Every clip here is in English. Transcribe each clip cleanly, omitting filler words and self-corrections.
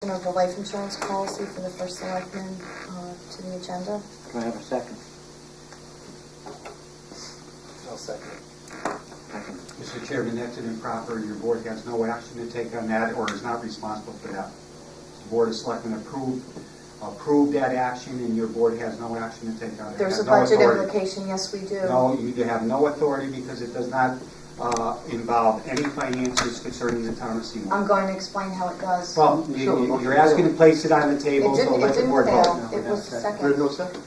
Of the life insurance policy for the first selectman to the agenda. Do I have a second? I'll second. Second. Mr. Chairman, that's an improper. Your board has no action to take on that or is not responsible for that. The Board of Selectmen approved that action, and your board has no action to take on it. There's a Has no budget authority. implication, yes we do. No, you have no authority because it does not involve any finances concerning the town of Seymour. I'm going to explain how it does. Well, you're asking to place it on the table, so It let the didn't board fail, vote. it was There's second. no second.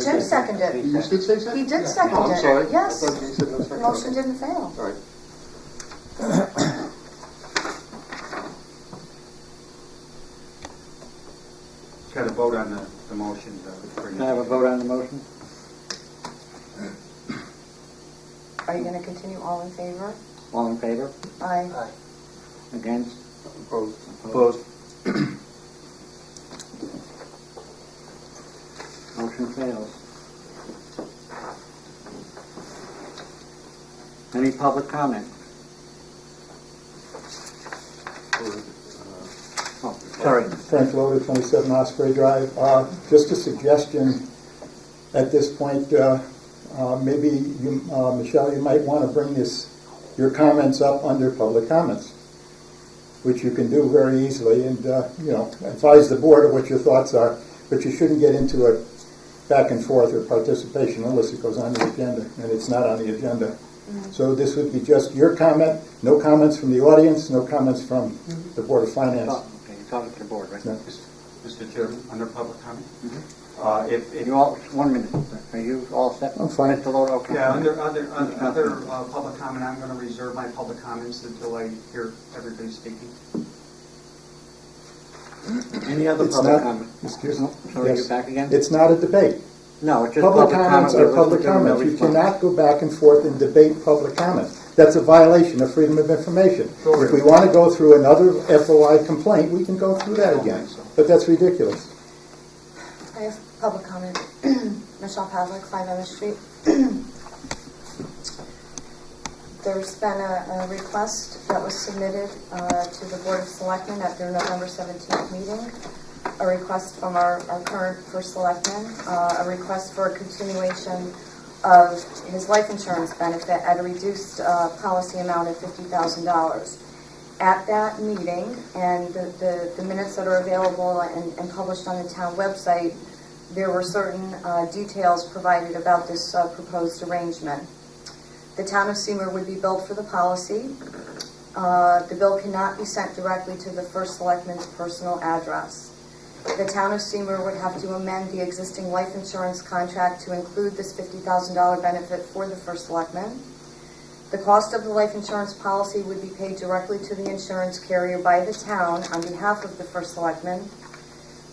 Jim seconded. You did say second? He did second Oh, I'm it. sorry. Yes. I thought you said no The second. motion didn't fail. All right. Got to vote on the motion. Can I have a vote on the motion? Are you going to continue all in favor? All in favor? Aye. Aye. Against? Opposed. Opposed. Motion fails. Any public comment? Oh, sorry. Frank Loader, 27 Osprey Drive. Just a suggestion at this point, maybe you, Michelle, you might want to bring your comments up under public comments, which you can do very easily, and advise the board of what your thoughts are, but you shouldn't get into a back and forth or participation unless it goes on the agenda, and it's not on the agenda. Mm-hmm. So this would be just your comment, no comments from the audience, no comments from the Board of Finance. Oh, okay, you're talking to the board, right? No. Mr. Chairman, under public comment? Mm-hmm. If You all, 1 minute. Are you all set? I'm fine. Mr. Loder, okay. Yeah, under public comment, I'm going to reserve my public comments until I hear everybody speaking. Any other It's public not- comment? Excuse me? Sorry, Yes. you're back again? It's not a debate. No, it's just Public public comments comment. are public comments. You cannot go back and forth and debate public comments. That's a violation of freedom of information. If we want to go through another FOI complaint, we can go through that again. But that's ridiculous. I have public comment. Michelle Pavlik, 5 Emma Street. There's been a request that was submitted to the Board of Selectmen at their November 17th meeting. A request from our current First Selectman, a request for a continuation of his life insurance benefit at a reduced policy amount of $50,000. At that meeting, and the minutes that are available and published on the town website, there were certain details provided about this proposed arrangement. The town of Seymour would be billed for the policy. The bill cannot be sent directly to the First Selectman's personal address. The town of Seymour would have to amend the existing life insurance contract to include this $50,000 benefit for the First Selectman. The cost of the life insurance policy would be paid directly to the insurance carrier by the town on behalf of the First Selectman.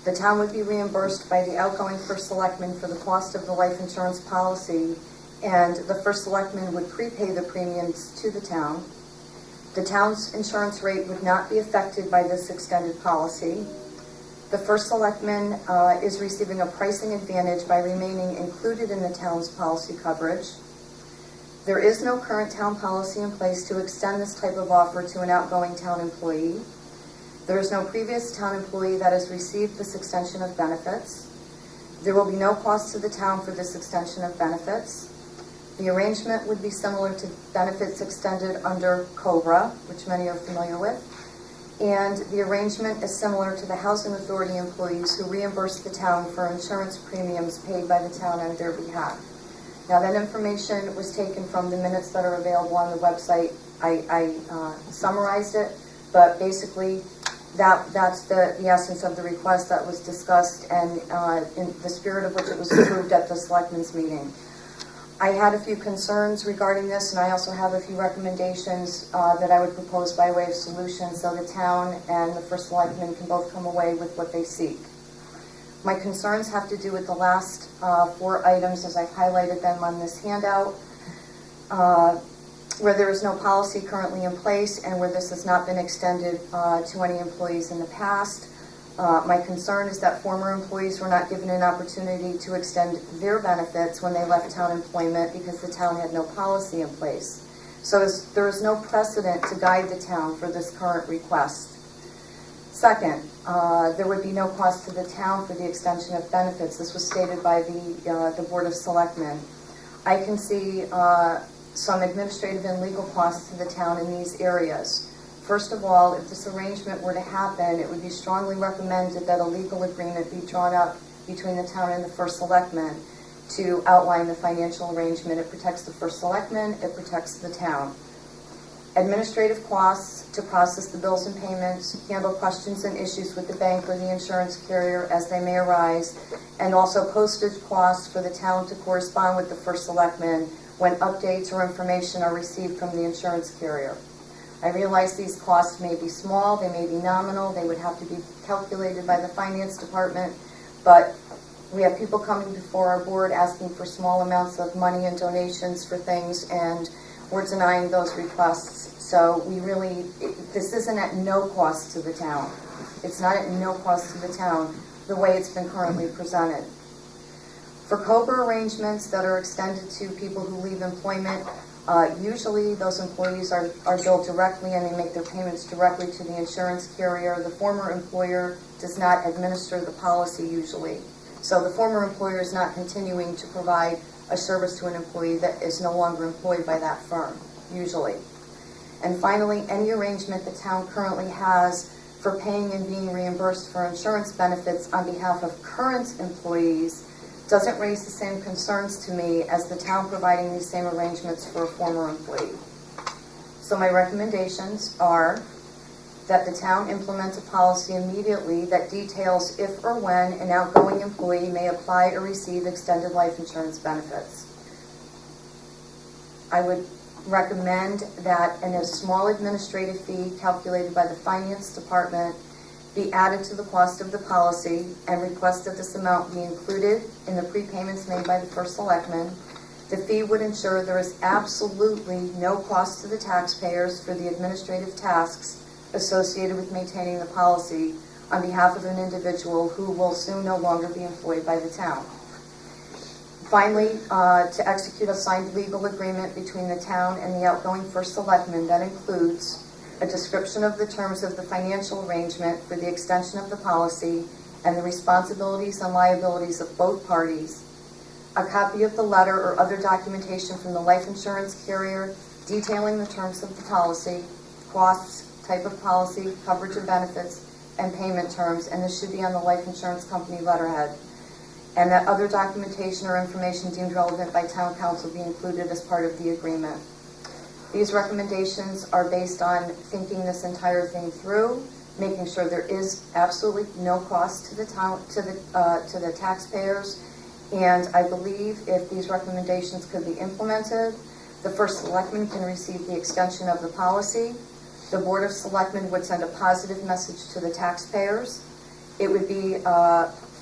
The town would be reimbursed by the outgoing First Selectman for the cost of the life insurance policy, and the First Selectman would prepay the premiums to the town. The town's insurance rate would not be affected by this extended policy. The First Selectman is receiving a pricing advantage by remaining included in the town's policy coverage. There is no current town policy in place to extend this type of offer to an outgoing town employee. There is no previous town employee that has received this extension of benefits. There will be no cost to the town for this extension of benefits. The arrangement would be similar to benefits extended under COBRA, which many are familiar with. And the arrangement is similar to the Housing Authority employees who reimburse the town for insurance premiums paid by the town on their behalf. Now, that information was taken from the minutes that are available on the website. I summarized it, but basically that's the essence of the request that was discussed and in the spirit of which it was approved at the Selectmen's meeting. I had a few concerns regarding this, and I also have a few recommendations that I would propose by way of solution so the town and the First Selectman can both come away with what they seek. My concerns have to do with the last 4 items as I've highlighted them on this handout, where there is no policy currently in place and where this has not been extended to any employees in the past. My concern is that former employees were not given an opportunity to extend their benefits when they left town employment because the town had no policy in place. So there is no precedent to guide the town for this current request. Second, there would be no cost to the town for the extension of benefits. This was stated by the Board of Selectmen. I can see some administrative and legal costs to the town in these areas. First of all, if this arrangement were to happen, it would be strongly recommended that a legal agreement be drawn up between the town and the First Selectman to outline the financial arrangement. It protects the First Selectman, it protects the town. Administrative costs to process the bills and payments, handle questions and issues with the bank or the insurance carrier as they may arise, and also postage costs for the town to correspond with the First Selectman when updates or information are received from the insurance carrier. I realize these costs may be small, they may be nominal, they would have to be calculated by the finance department, but we have people coming before our board asking for small amounts of money and donations for things, and we're denying those requests. So this isn't at no cost to the town. It's not at no cost to the town the way it's been currently presented. For COBRA arrangements that are extended to people who leave employment, usually those employees are billed directly and they make their payments directly to the insurance carrier. The former employer does not administer the policy usually. So the former employer is not continuing to provide a service to an employee that is no longer employed by that firm, usually. And finally, any arrangement the town currently has for paying and being reimbursed for insurance benefits on behalf of current employees doesn't raise the same concerns to me as the town providing these same arrangements for a former employee. So my recommendations are that the town implement a policy immediately that details if or when an outgoing employee may apply or receive extended life insurance benefits. I would recommend that a small administrative fee calculated by the finance department be added to the cost of the policy and request that this amount be included in the prepayments made by the First Selectman. The fee would ensure there is absolutely no cost to the taxpayers for the administrative tasks associated with maintaining the policy on behalf of an individual who will soon no longer be employed by the town. Finally, to execute a signed legal agreement between the town and the outgoing First Selectman that includes a description of the terms of the financial arrangement for the extension of the policy and the responsibilities and liabilities of both parties, a copy of the letter or other documentation from the life insurance carrier detailing the terms of the policy, costs, type of policy, coverage of benefits, and payment terms, and this should be on the life insurance company letterhead, and that other documentation or information deemed relevant by town council be included as part of the agreement. These recommendations are based on thinking this entire thing through, making sure there is absolutely no cost to the town, to the taxpayers, and I believe if these recommendations could be implemented, the First Selectman can receive the extension of the policy. The Board of Selectmen would send a positive message to the taxpayers. It would be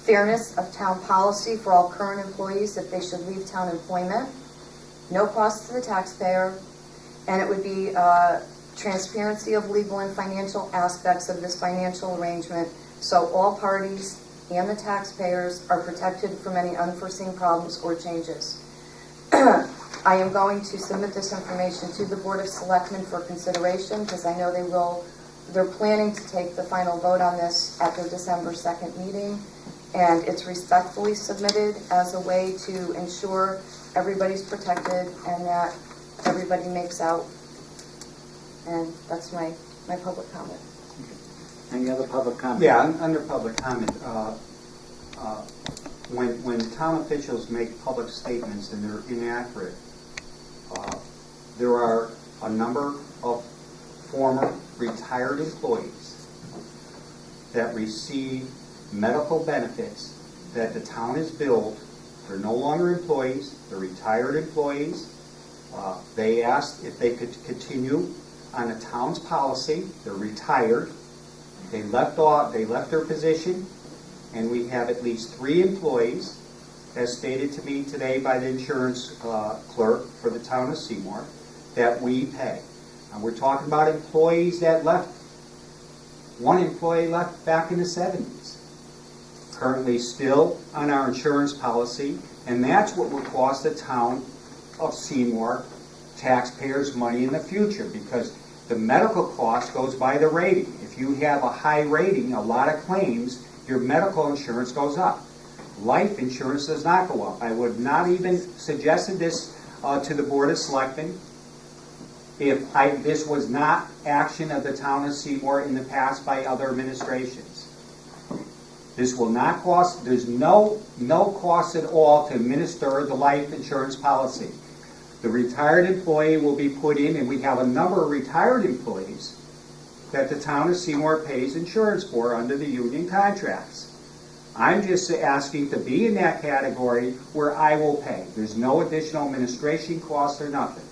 fairness of town policy for all current employees if they should leave town employment, no cost to the taxpayer, and it would be transparency of legal and financial aspects of this financial arrangement so all parties and the taxpayers are protected from any unforeseen problems or changes. I am going to submit this information to the Board of Selectmen for consideration because I know they're planning to take the final vote on this at their December 2nd meeting, and it's respectfully submitted as a way to ensure everybody's protected and that everybody makes out. And that's my public comment. Any other public comment? Yeah, under public comment, when town officials make public statements and they're inaccurate, there are a number of former retired employees that receive medical benefits that the town has billed. They're no longer employees, they're retired employees. They asked if they could continue on a town's policy. They're retired. They left their position, and we have at least 3 employees, as stated to me today by the insurance clerk for the town of Seymour, that we pay. And we're talking about employees that left. One employee left back in the 70s. Currently still on our insurance policy, and that's what will cost the town of Seymour taxpayers money in the future, because The medical cost goes by the rating. If you have a high rating, a lot of claims, your medical insurance goes up. Life insurance does not go up. I would not even suggested this to the Board of Selectmen if this was not action of the town of Seymour in the past by other administrations. This will not cost, there's no cost at all to administer the life insurance policy. The retired employee will be put in, and we have a number of retired employees that the town of Seymour pays insurance for under the union contracts. I'm just asking to be in that category where I will pay. There's no additional administration cost or nothing.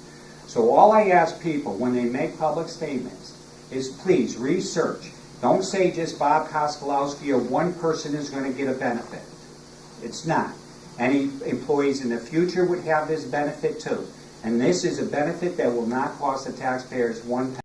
So all I ask people when they make public statements is please research. Don't say just Bob Koskelowski or one person is going to get a benefit. It's not. Any employees in the future would have this benefit too. And this is a benefit that will not cost the taxpayers one penny.